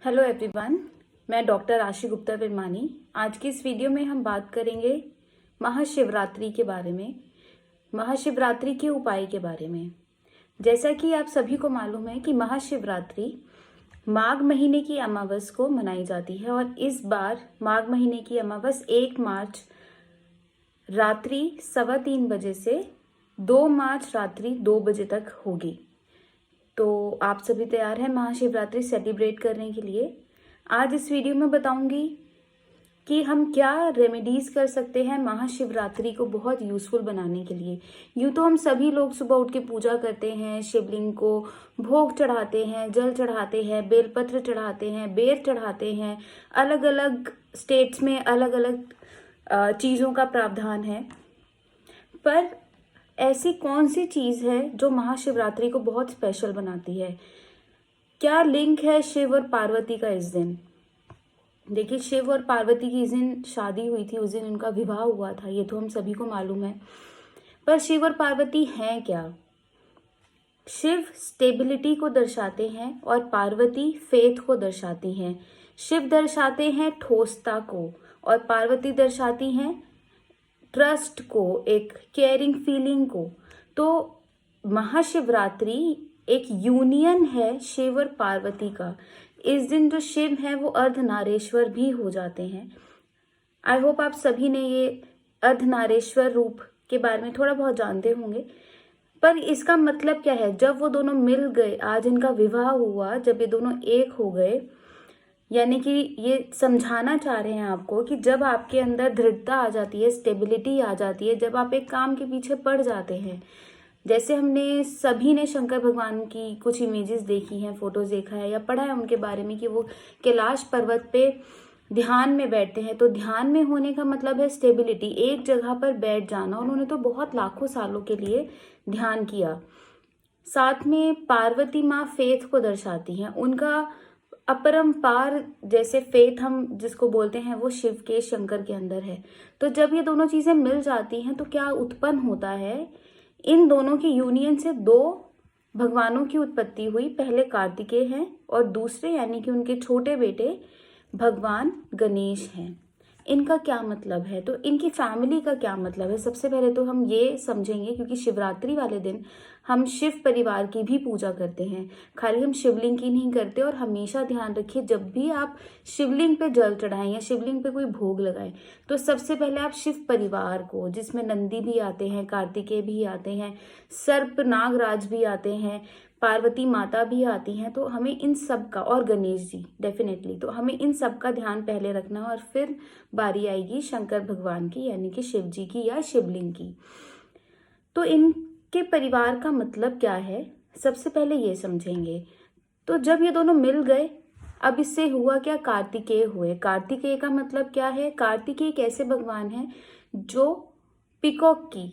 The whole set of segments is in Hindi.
हेलो एवरीवन, मैं डॉक्टर आशी गुप्ता विरमानी। आज की इस वीडियो में हम बात करेंगे महाशिवरात्रि के बारे में, महाशिवरात्रि के उपाय के बारे में। जैसा कि आप सभी को मालूम है कि महाशिवरात्रि माघ महीने की अमावस को मनाई जाती है और इस बार माघ महीने की अमावस 1 मार्च रात्रि 3:15 बजे से 2 मार्च रात्रि 2 बजे तक होगी। तो आप सभी तैयार हैं महाशिवरात्रि सेलिब्रेट करने के लिए। आज इस वीडियो में बताऊंगी कि हम क्या रेमेडीज कर सकते हैं महाशिवरात्रि को बहुत यूज़फुल बनाने के लिए। यूँ तो हम सभी लोग सुबह उठ के पूजा करते हैं, शिवलिंग को भोग चढ़ाते हैं, जल चढ़ाते हैं, बेलपत्र चढ़ाते हैं, बेर चढ़ाते हैं। अलग अलग स्टेट्स में अलग अलग चीज़ों का प्रावधान है, पर ऐसी कौन सी चीज़ है जो महाशिवरात्रि को बहुत स्पेशल बनाती है? क्या लिंक है शिव और पार्वती का इस दिन? देखिए, शिव और पार्वती की इस दिन शादी हुई थी, उस दिन उनका विवाह हुआ था, ये तो हम सभी को मालूम है। पर शिव और पार्वती हैं क्या? शिव स्टेबिलिटी को दर्शाते हैं और पार्वती फेथ को दर्शाती हैं। शिव दर्शाते हैं ठोसता को और पार्वती दर्शाती हैं ट्रस्ट को, एक केयरिंग फीलिंग को। तो महाशिवरात्रि एक यूनियन है शिव और पार्वती का। इस दिन जो शिव है वो अर्धनारेश्वर भी हो जाते हैं। आई होप आप सभी ने ये अर्धनारेश्वर रूप के बारे में थोड़ा बहुत जानते होंगे। पर इसका मतलब क्या है? जब वो दोनों मिल गए, आज इनका विवाह हुआ, जब ये दोनों एक हो गए, यानी कि ये समझाना चाह रहे हैं आपको कि जब आपके अंदर दृढ़ता आ जाती है, स्टेबिलिटी आ जाती है, जब आप एक काम के पीछे पड़ जाते हैं। जैसे हमने सभी ने शंकर भगवान की कुछ इमेजेस देखी हैं, फोटोज देखा है या पढ़ा है उनके बारे में कि वो कैलाश पर्वत पे ध्यान में बैठते हैं। तो ध्यान में होने का मतलब है स्टेबिलिटी, एक जगह पर बैठ जाना। उन्होंने तो बहुत लाखों सालों के लिए ध्यान किया। साथ में पार्वती माँ फेथ को दर्शाती हैं। उनका अपरंपार जैसे फेथ हम जिसको बोलते हैं वो शिव के, शंकर के अंदर है। तो जब ये दोनों चीजें मिल जाती हैं तो क्या उत्पन्न होता है? इन दोनों की यूनियन से 2 भगवानों की उत्पत्ति हुई। पहले कार्तिकेय हैं और दूसरे यानी कि उनके छोटे बेटे भगवान गणेश हैं। इनका क्या मतलब है? तो इनकी फैमिली का क्या मतलब है? सबसे पहले तो हम ये समझेंगे, क्योंकि शिवरात्रि वाले दिन हम शिव परिवार की भी पूजा करते हैं, खाली हम शिवलिंग की नहीं करते। और हमेशा ध्यान रखिए, जब भी आप शिवलिंग पे जल चढ़ाएं या शिवलिंग पे कोई भोग लगाएं तो सबसे पहले आप शिव परिवार को, जिसमें नंदी भी आते हैं, कार्तिकेय भी आते हैं, सर्प नागराज भी आते हैं, पार्वती माता भी आती हैं, तो हमें इन सब का, और गणेश जी डेफिनेटली, तो हमें इन सब का ध्यान पहले रखना है और फिर बारी आएगी शंकर भगवान की यानी कि शिव जी की या शिवलिंग की। तो इनके परिवार का मतलब क्या है, सबसे पहले ये समझेंगे। तो जब ये दोनों मिल गए, अब इससे हुआ क्या? कार्तिकेय हुए। कार्तिकेय का मतलब क्या है? कार्तिकेय एक ऐसे भगवान हैं जो पिकॉक की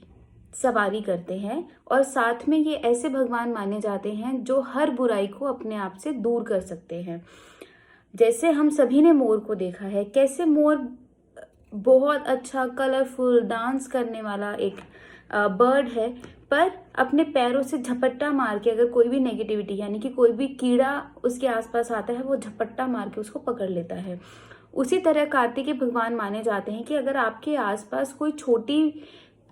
सवारी करते हैं और साथ में ये ऐसे भगवान माने जाते हैं जो हर बुराई को अपने आप से दूर कर सकते हैं। जैसे हम सभी ने मोर को देखा है, कैसे मोर बहुत अच्छा कलरफुल डांस करने वाला एक बर्ड है, पर अपने पैरों से झपट्टा मार के अगर कोई भी नेगेटिविटी यानी कि कोई भी कीड़ा उसके आसपास आता है, वो झपट्टा मार के उसको पकड़ लेता है। उसी तरह कार्तिकेय भगवान माने जाते हैं कि अगर आपके आसपास कोई छोटी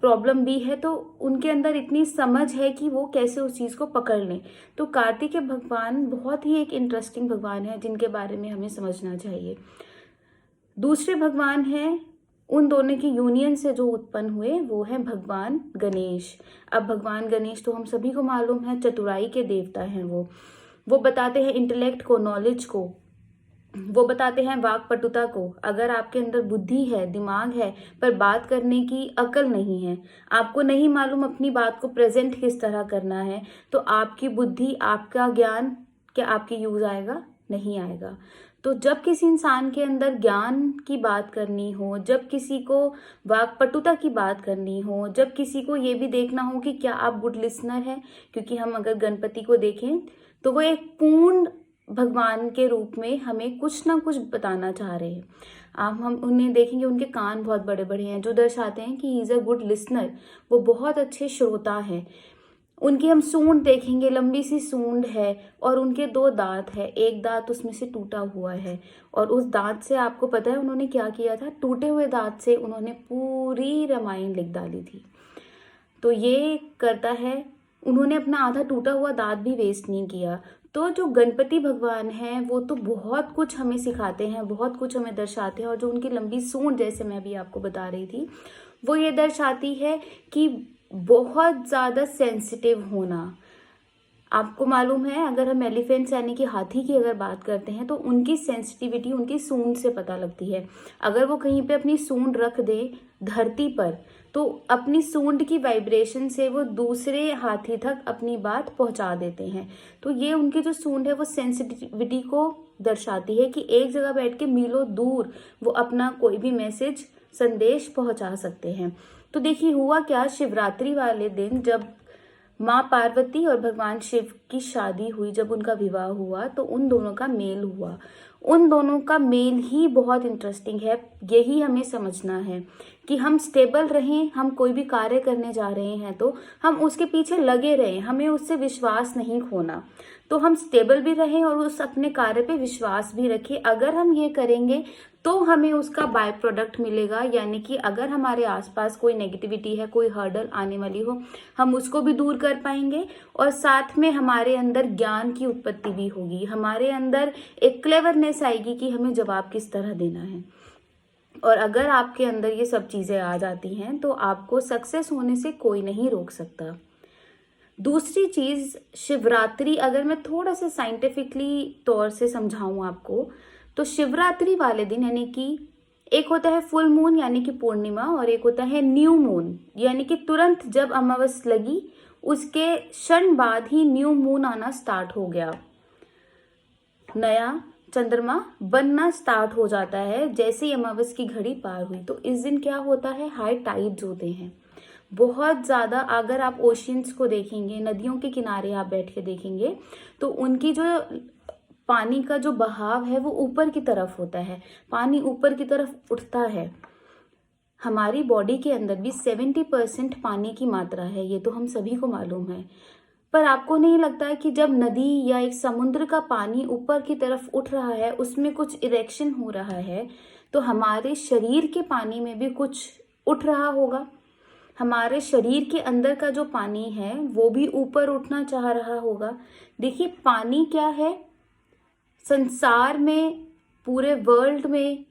प्रॉब्लम भी है तो उनके अंदर इतनी समझ है कि वो कैसे उस चीज़ को पकड़ लें। तो कार्तिकेय भगवान बहुत ही एक इंटरेस्टिंग भगवान है जिनके बारे में हमें समझना चाहिए। दूसरे भगवान हैं, उन दोनों की यूनियन से जो उत्पन्न हुए, वो है भगवान गणेश। अब भगवान गणेश तो हम सभी को मालूम है चतुराई के देवता हैं। वो बताते हैं इंटेलेक्ट को, नॉलेज को, वो बताते हैं वाक्पटुता को। अगर आपके अंदर बुद्धि है, दिमाग है, पर बात करने की अकल नहीं है, आपको नहीं मालूम अपनी बात को प्रेजेंट किस तरह करना है, तो आपकी बुद्धि, आपका ज्ञान क्या आपकी यूज आएगा? नहीं आएगा। तो जब किसी इंसान के अंदर ज्ञान की बात करनी हो, जब किसी को वाक्पटुता की बात करनी हो, जब किसी को ये भी देखना हो कि क्या आप गुड लिसनर हैं, क्योंकि हम अगर गणपति को देखें तो वो एक पूर्ण भगवान के रूप में हमें कुछ ना कुछ बताना चाह रहे हैं। आप हम उन्हें देखेंगे, उनके कान बहुत बड़े बड़े हैं जो दर्शाते हैं कि he is a good listener, वो बहुत अच्छे श्रोता हैं। उनकी हम सूंड देखेंगे, लंबी सी सूंड है और उनके 2 दांत है, एक दांत उसमें से टूटा हुआ है और उस दांत से आपको पता है उन्होंने क्या किया था, टूटे हुए दांत से उन्होंने पूरी रामायण लिख डाली थी। तो ये करता है, उन्होंने अपना आधा टूटा हुआ दांत भी वेस्ट नहीं किया। तो जो गणपति भगवान हैं वो तो बहुत कुछ हमें सिखाते हैं, बहुत कुछ हमें दर्शाते हैं, और जो उनकी लंबी सूंड, जैसे मैं अभी आपको बता रही थी, वो ये दर्शाती है कि बहुत ज़्यादा सेंसिटिव होना। आपको मालूम है, अगर हम एलिफेंट्स यानी कि हाथी की अगर बात करते हैं तो उनकी सेंसिटिविटी उनकी सूंड से पता लगती है। अगर वो कहीं पे अपनी सूंड रख दे धरती पर तो अपनी सूंड की वाइब्रेशन से वो दूसरे हाथी तक अपनी बात पहुंचा देते हैं। तो ये उनकी जो सूंड है वो सेंसिटिविटी को दर्शाती है कि एक जगह बैठ के मीलों दूर वो अपना कोई भी मैसेज, संदेश पहुंचा सकते हैं। तो देखिए हुआ क्या, शिवरात्रि वाले दिन जब माँ पार्वती और भगवान शिव की शादी हुई, जब उनका विवाह हुआ तो उन दोनों का मेल हुआ। उन दोनों का मेल ही बहुत इंटरेस्टिंग है। यही हमें समझना है कि हम स्टेबल रहें, हम कोई भी कार्य करने जा रहे हैं तो हम उसके पीछे लगे रहें, हमें उससे विश्वास नहीं खोना। तो हम स्टेबल भी रहें और उस अपने कार्य पे विश्वास भी रखें। अगर हम ये करेंगे तो हमें उसका बाय प्रोडक्ट मिलेगा, यानी कि अगर हमारे आसपास कोई नेगेटिविटी है, कोई हर्डल आने वाली हो, हम उसको भी दूर कर पाएंगे और साथ में हमारे अंदर ज्ञान की उत्पत्ति भी होगी, हमारे अंदर एक क्लेवरनेस आएगी कि हमें जवाब किस तरह देना है। और अगर आपके अंदर ये सब चीज़ें आ जाती हैं तो आपको सक्सेस होने से कोई नहीं रोक सकता। दूसरी चीज़, शिवरात्रि अगर मैं थोड़ा सा साइंटिफिकली तौर से समझाऊं आपको, तो शिवरात्रि वाले दिन यानी कि एक होता है फुल मून यानी कि पूर्णिमा और एक होता है न्यू मून, यानी कि तुरंत जब अमावस लगी उसके क्षण बाद ही न्यू मून आना स्टार्ट हो गया, नया चंद्रमा बनना स्टार्ट हो जाता है जैसे ही अमावस की घड़ी पार हुई। तो इस दिन क्या होता है, हाई टाइड्स होते हैं बहुत ज़्यादा। अगर आप ओशियंस को देखेंगे, नदियों के किनारे आप बैठ के देखेंगे तो उनकी जो पानी का जो बहाव है वो ऊपर की तरफ होता है, पानी ऊपर की तरफ उठता है। हमारी बॉडी के अंदर भी 70% पानी की मात्रा है, ये तो हम सभी को मालूम है। पर आपको नहीं लगता है कि जब नदी या एक समुद्र का पानी ऊपर की तरफ उठ रहा है, उसमें कुछ इरेक्शन हो रहा है, तो हमारे शरीर के पानी में भी कुछ उठ रहा होगा। हमारे शरीर के अंदर का जो पानी है वो भी ऊपर उठना चाह रहा होगा। देखिए पानी क्या है, संसार में, पूरे वर्ल्ड में,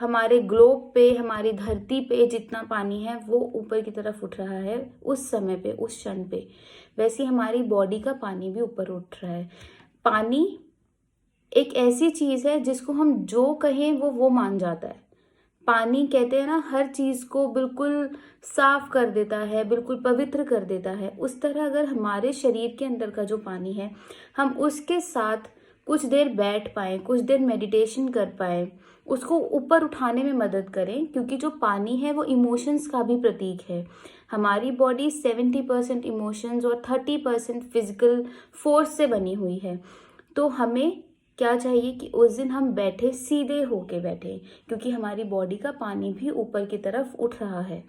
हमारे ग्लोब पे, हमारी धरती पे जितना पानी है वो ऊपर की तरफ उठ रहा है उस समय पे, उस क्षण पे। वैसे हमारी बॉडी का पानी भी ऊपर उठ रहा है। पानी एक ऐसी चीज़ है जिसको हम जो कहें वो मान जाता है। पानी कहते हैं ना, हर चीज़ को बिल्कुल साफ कर देता है, बिल्कुल पवित्र कर देता है। उस तरह अगर हमारे शरीर के अंदर का जो पानी है, हम उसके साथ कुछ देर बैठ पाएँ, कुछ देर मेडिटेशन कर पाएँ, उसको ऊपर उठाने में मदद करें, क्योंकि जो पानी है वो इमोशंस का भी प्रतीक है। हमारी बॉडी 70% इमोशंस और 30% फिजिकल फोर्स से बनी हुई है। तो हमें क्या चाहिए कि उस दिन हम बैठे सीधे होके बैठे, क्योंकि हमारी बॉडी का पानी भी ऊपर की तरफ उठ रहा है।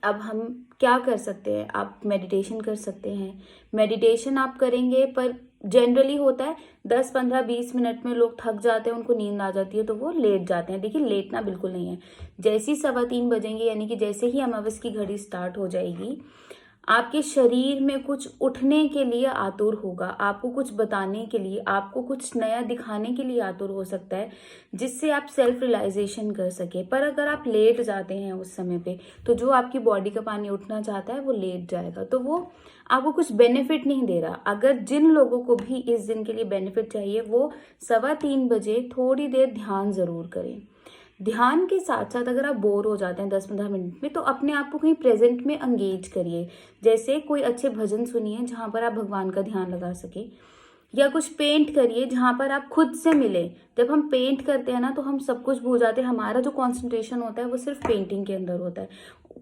अब हम क्या कर सकते हैं, आप मेडिटेशन कर सकते हैं। मेडिटेशन आप करेंगे, पर जनरली होता है 10, 15, 20 मिनट में लोग थक जाते हैं, उनको नींद आ जाती है तो वो लेट जाते हैं। देखिए लेटना बिल्कुल नहीं है। जैसे ही 3:15 बजेंगे, यानी कि जैसे ही अमावस की घड़ी स्टार्ट हो जाएगी, आपके शरीर में कुछ उठने के लिए आतुर होगा, आपको कुछ बताने के लिए, आपको कुछ नया दिखाने के लिए आतुर हो सकता है, जिससे आप सेल्फ रियलाइजेशन कर सके। पर अगर आप लेट जाते हैं उस समय पे, तो जो आपकी बॉडी का पानी उठना चाहता है वो लेट जाएगा, तो वो आपको कुछ बेनिफिट नहीं दे रहा। अगर जिन लोगों को भी इस दिन के लिए बेनिफिट चाहिए, वो 3:15 बजे थोड़ी देर ध्यान ज़रूर करें। ध्यान के साथ साथ अगर आप बोर हो जाते हैं 10-15 मिनट में, तो अपने आप को कहीं प्रेजेंट में एंगेज करिए। जैसे कोई अच्छे भजन सुनिए जहाँ पर आप भगवान का ध्यान लगा सके, या कुछ पेंट करिए जहाँ पर आप खुद से मिले। जब हम पेंट करते हैं ना तो हम सब कुछ भूल जाते हैं, हमारा जो कंसंट्रेशन होता है वो सिर्फ पेंटिंग के अंदर होता है,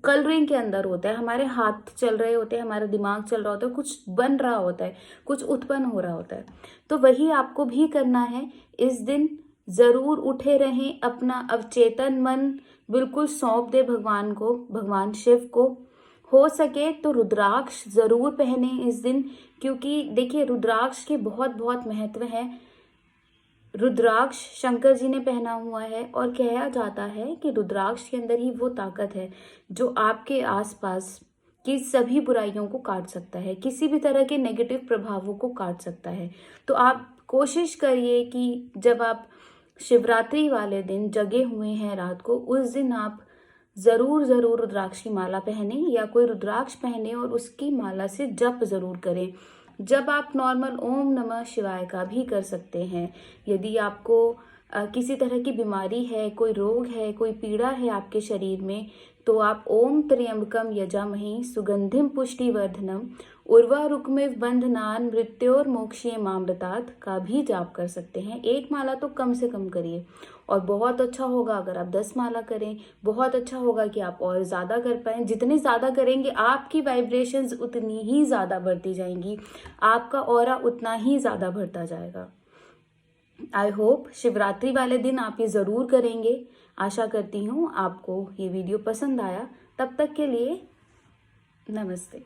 कलरिंग के अंदर होता है। हमारे हाथ चल रहे होते हैं, हमारा दिमाग चल रहा होता है, कुछ बन रहा होता है, कुछ उत्पन्न हो रहा होता है। तो वही आपको भी करना है। इस दिन जरूर उठे रहें, अपना अवचेतन मन बिल्कुल सौंप दे भगवान को, भगवान शिव को। हो सके तो रुद्राक्ष ज़रूर पहने इस दिन, क्योंकि देखिए रुद्राक्ष के बहुत बहुत महत्व है। रुद्राक्ष शंकर जी ने पहना हुआ है और कहा जाता है कि रुद्राक्ष के अंदर ही वो ताकत है जो आपके आसपास की सभी बुराइयों को काट सकता है, किसी भी तरह के नेगेटिव प्रभावों को काट सकता है। तो आप कोशिश करिए कि जब आप शिवरात्रि वाले दिन जगे हुए हैं रात को, उस दिन आप ज़रूर ज़रूर रुद्राक्ष की माला पहने या कोई रुद्राक्ष पहने और उसकी माला से जप ज़रूर करें। जब आप नॉर्मल ओम नमः शिवाय का भी कर सकते हैं। यदि आपको किसी तरह की बीमारी है, कोई रोग है, कोई पीड़ा है आपके शरीर में, तो आप ओम त्र्यंबकम यजामहे सुगंधिम पुष्टिवर्धनम उर्वारुकमिव बंधनान मृत्योर्मोक्षीय मामृतात् का भी जाप कर सकते हैं। एक माला तो कम से कम करिए, और बहुत अच्छा होगा अगर आप 10 माला करें। बहुत अच्छा होगा कि आप और ज़्यादा कर पाएँ। जितने ज़्यादा करेंगे आपकी वाइब्रेशंस उतनी ही ज़्यादा बढ़ती जाएंगी, आपका ऑरा उतना ही ज़्यादा बढ़ता जाएगा। आई होप शिवरात्रि वाले दिन आप ये ज़रूर करेंगे। आशा करती हूँ आपको ये वीडियो पसंद आया। तब तक के लिए नमस्ते।